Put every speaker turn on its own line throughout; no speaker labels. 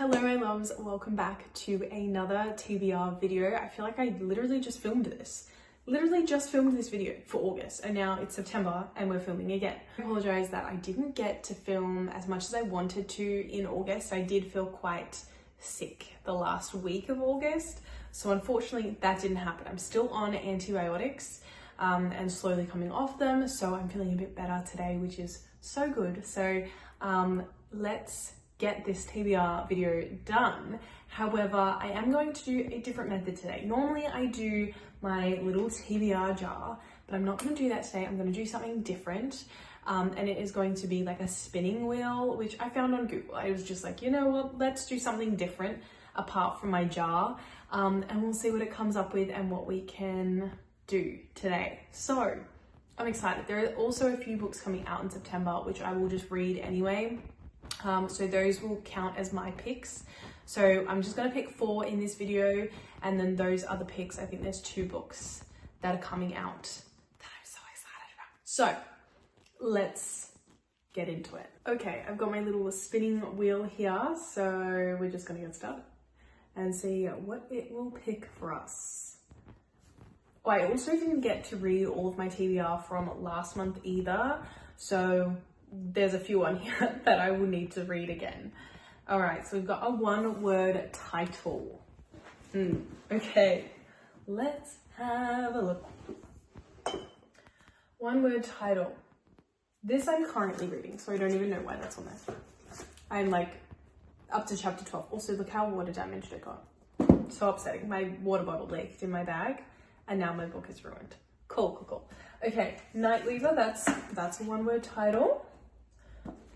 Hello my loves, welcome back to another TBR video. I feel like I literally just filmed this. Video for August, and now it's September and we're filming again. I apologize that I didn't get to film as much as I wanted to in August. I did feel quite sick the last week of August, so unfortunately that didn't happen. I'm still on antibiotics and slowly coming off them, so I'm feeling a bit better today, which is so good. So let's get this TBR video done. However, I am going to do a different method today. Normally I do my little TBR jar, but I'm not going to do that today. I'm going to do something different, and it is going to be like a spinning wheel, which I found on Google. I was just like, you know what, let's do something different apart from my jar, and we'll see what it comes up with and what we can do today. So I'm excited. There are also a few books coming out in September, which I will just read anyway. So those will count as my picks. So I'm just going to pick 4 in this video, and then those other picks, I think there's 2 books that are coming out that I'm so excited about. So let's get into it. Okay, I've got my little spinning wheel here, so we're just going to get started and see what it will pick for us. Oh, I also didn't get to read all of my TBR from last month either, so there's a few on here that I will need to read again. All right, so we've got a 1-word title. Okay, let's have a look. 1-word title. This I'm currently reading, so I don't even know why that's on there. I'm like up to chapter 12. Also, look how water damaged it got. So upsetting. My water bottle leaked in my bag, and now my book is ruined. Cool. Okay, Night Weaver, that's a 1-word title.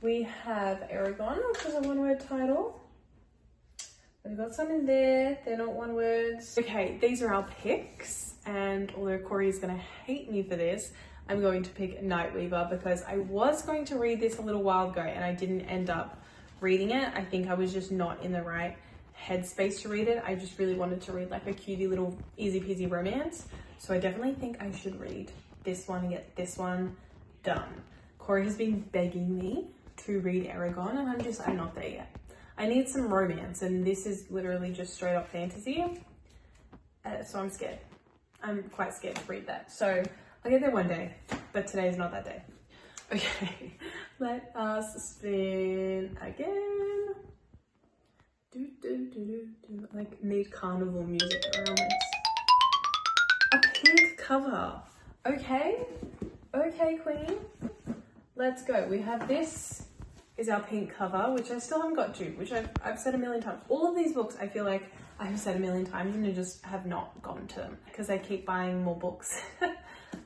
We have Aragon, which is a 1-word title. We've got some in there, they're not 1 words. Okay, these are our picks, and although Corey is gonna hate me for this, I'm going to pick Night Weaver because I was going to read this a little while ago and I didn't end up reading it. I think I was just not in the right headspace to read it. I just really wanted to read like a cutie little easy peasy romance. So I definitely think I should read this one and get this one done. Corey has been begging me to read Aragon, and I'm not there yet. I need some romance, and this is literally just straight up fantasy. So I'm scared. I'm quite scared to read that. So I'll get there one day, but today's not that day. Okay, let us spin again. Like need carnival music around this. A pink cover. Okay, queen. Let's go. We have this is our pink cover, which I still haven't got to, which I've said a million times. All of these books I feel like I have said a million times and I just have not gotten to them because I keep buying more books.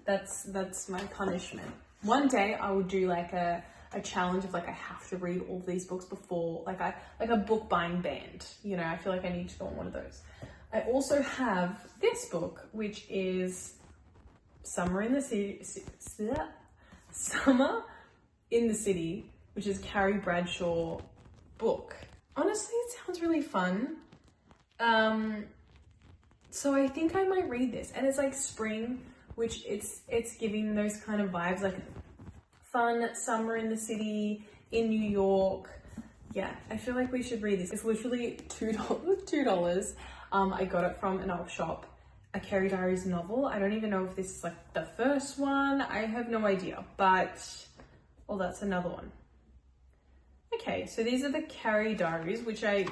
That's my punishment. One day I will do like a challenge of like I have to read all of these books before, like a book buying band. You know, I feel like I need to go on one of those. I also have this book, which is Summer in the City, which is Carrie Bradshaw book. Honestly, it sounds really fun. So I think I might read this, and it's like spring, which it's giving those kind of vibes, like fun summer in the city in New York. Yeah, I feel like we should read this. It's literally $2. I got it from an old shop. A Carrie Diaries novel. I don't even know if this is like the first one. I have no idea, but oh, that's another one. Okay, so these are the Carrie Diaries, which I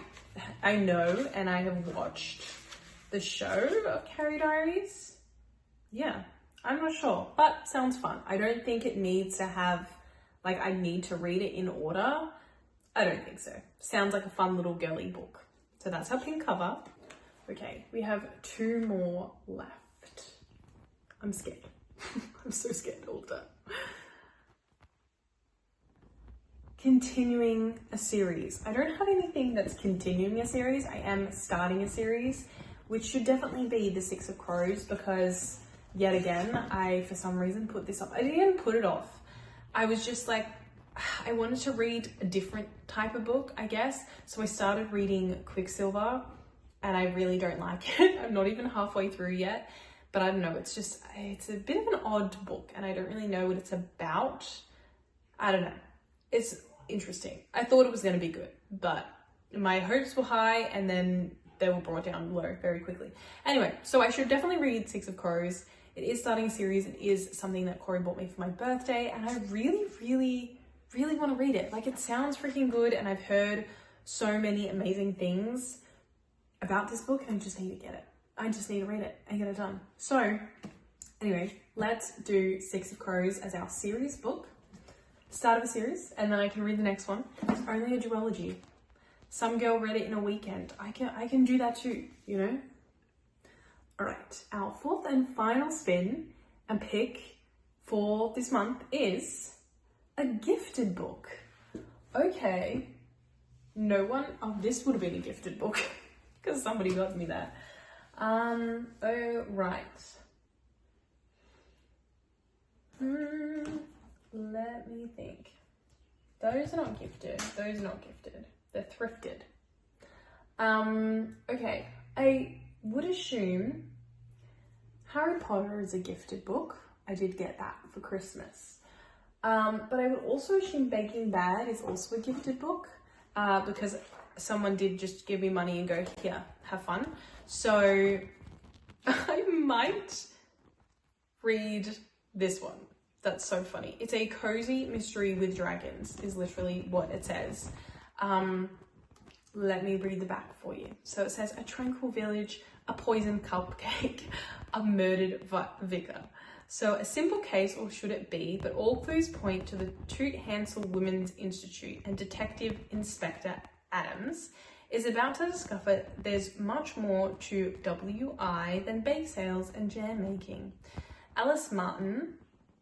know, and I have watched the show of Carrie Diaries. Yeah, I'm not sure, but sounds fun. I don't think it needs to have, like, I need to read it in order. I don't think so. Sounds like a fun little girly book. So that's our pink cover. Okay, we have 2 more left. I'm scared. I'm so scared all the time. Continuing a series. I don't have anything that's continuing a series. I am starting a series, which should definitely be The 6 of Crows, because yet again, I, for some reason, put this off. I didn't even put it off. I was just like, I wanted to read a different type of book, I guess. So I started reading Quicksilver, and I really don't like it. I'm not even halfway through yet, but I don't know. It's a bit of an odd book, and I don't really know what it's about. I don't know. It's interesting. I thought it was going to be good, but my hopes were high and then they were brought down low very quickly. Anyway, so I should definitely read Six of Crows. It is starting a series. It is something that Corey bought me for my birthday, and I really want to read it. Like, it sounds freaking good, and I've heard so many amazing things about this book, and I just need to get it. I just need to read it and get it done. So anyway, let's do Six of Crows as our series book, start of a series, and then I can read the next one. It's only a duology. Some girl read it in a weekend. I can do that too, you know? All right, our fourth and final spin and pick for this month is a gifted book. Okay, this would have been a gifted book because somebody got me that. Oh, right. Let me think. Those are not gifted. Those are not gifted. They're thrifted. Okay. I would assume Harry Potter is a gifted book. I did get that for Christmas. But I would also assume Baking Bad is also a gifted book because someone did just give me money and go, here, have fun. So I might read this one. That's so funny. It's a cozy mystery with dragons is literally what it says. Let me read the back for you. So it says, a tranquil village, a poisoned cupcake, a murdered vicar. So a simple case, or should it be, but all clues point to the Toot Hansel Women's Institute, and Detective Inspector Adams is about to discover there's much more to WI than bake sales and jam making. Alice Martin,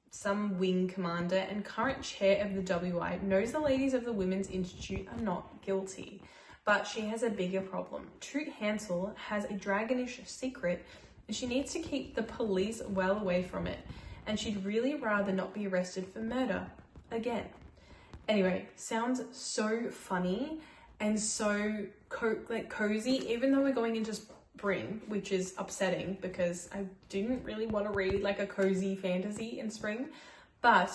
some wing commander and current chair of the WI, knows the ladies of the Women's Institute are not guilty, but she has a bigger problem. Toot Hansel has a dragonish secret and she needs to keep the police well away from it, and she'd really rather not be arrested for murder again. Anyway, sounds so funny and so cozy, even though we're going into spring, which is upsetting because I didn't really want to read like a cozy fantasy in spring, but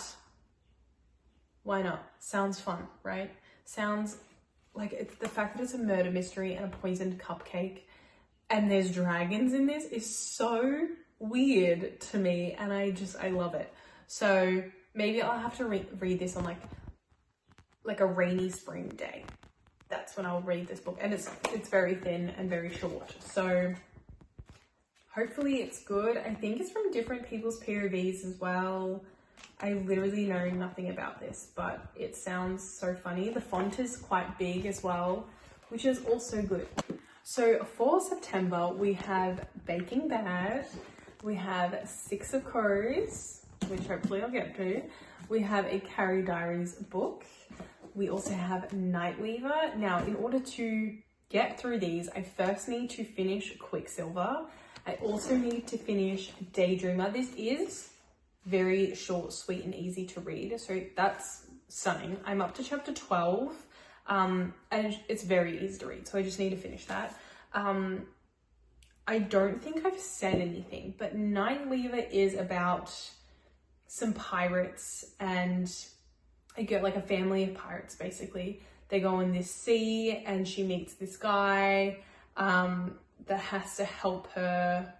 why not? Sounds fun, right? Sounds like it's the fact that it's a murder mystery and a poisoned cupcake and there's dragons in this is so weird to me, and I love it. So maybe I'll have to read this on like a rainy spring day. That's when I'll read this book, and it's very thin and very short, so hopefully it's good. I think it's from different people's POVs as well. I literally know nothing about this, but it sounds so funny. The font is quite big as well, which is also good. So for September, we have Baking Bad, we have Six of Crows, which hopefully I'll get to. We have a Carrie Diaries book. We also have Nightweaver. Now, in order to get through these, I first need to finish Quicksilver. I also need to finish Daydreamer. This is very short, sweet, and easy to read, so that's stunning. I'm up to chapter 12, and it's very easy to read, so I just need to finish that. I don't think I've said anything, but Nightweaver is about some pirates, and I get like a family of pirates basically. They go on this sea and she meets this guy that has to help her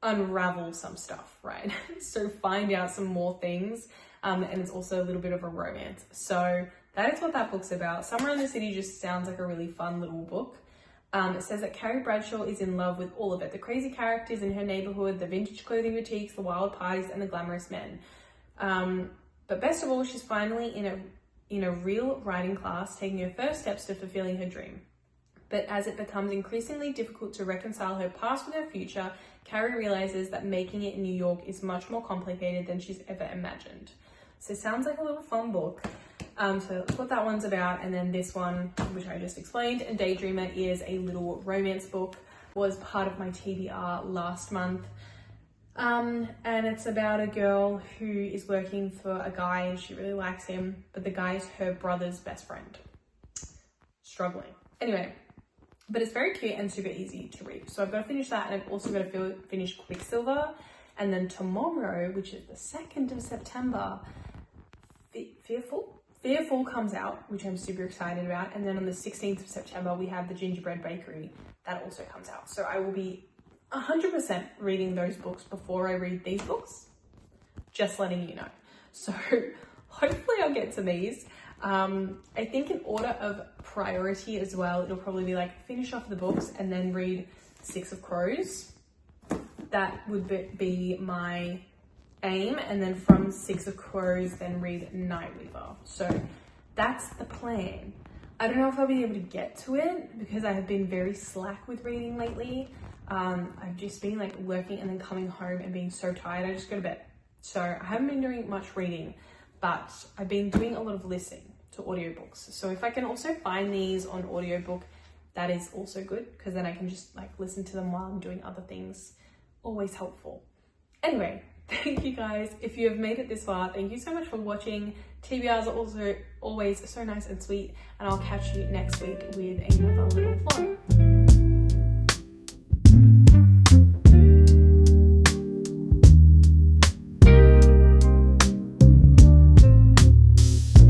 unravel some stuff, right? So find out some more things, and it's also a little bit of a romance. So that is what that book's about. Summer in the City just sounds like a really fun little book. It says that Carrie Bradshaw is in love with all of it. The crazy characters in her neighborhood, the vintage clothing boutiques, the wild parties, and the glamorous men. But best of all, she's finally in a real writing class, taking her first steps to fulfilling her dream. But as it becomes increasingly difficult to reconcile her past with her future, Carrie realizes that making it in New York is much more complicated than she's ever imagined. So it sounds like a little fun book. So that's what that one's about. And then this one, which I just explained, and Daydreamer is a little romance book, was part of my TBR last month. And it's about a girl who is working for a guy and she really likes him, but the guy is her brother's best friend. Struggling. Anyway, but it's very cute and super easy to read. So I've got to finish that, and I've also got to finish Quicksilver. And then tomorrow, which is the 2nd of September, Fearful comes out, which I'm super excited about. And then on the 16th of September, we have The Gingerbread Bakery. That also comes out. So I will be 100% reading those books before I read these books. Just letting you know. So hopefully I'll get to these. I think in order of priority as well, it'll probably be like finish off the books and then read Six of Crows. That would be my aim. And then from Six of Crows, then read Night Weaver. So that's the plan. I don't know if I'll be able to get to it because I have been very slack with reading lately. I've just been like working and then coming home and being so tired, I just go to bed. So I haven't been doing much reading, but I've been doing a lot of listening to audiobooks. So if I can also find these on audiobook, that is also good because then I can just like listen to them while I'm doing other things. Always helpful. Anyway, thank you guys. If you have made it this far, thank you so much for watching. TBRs are also always so nice and sweet, and I'll catch you next week with another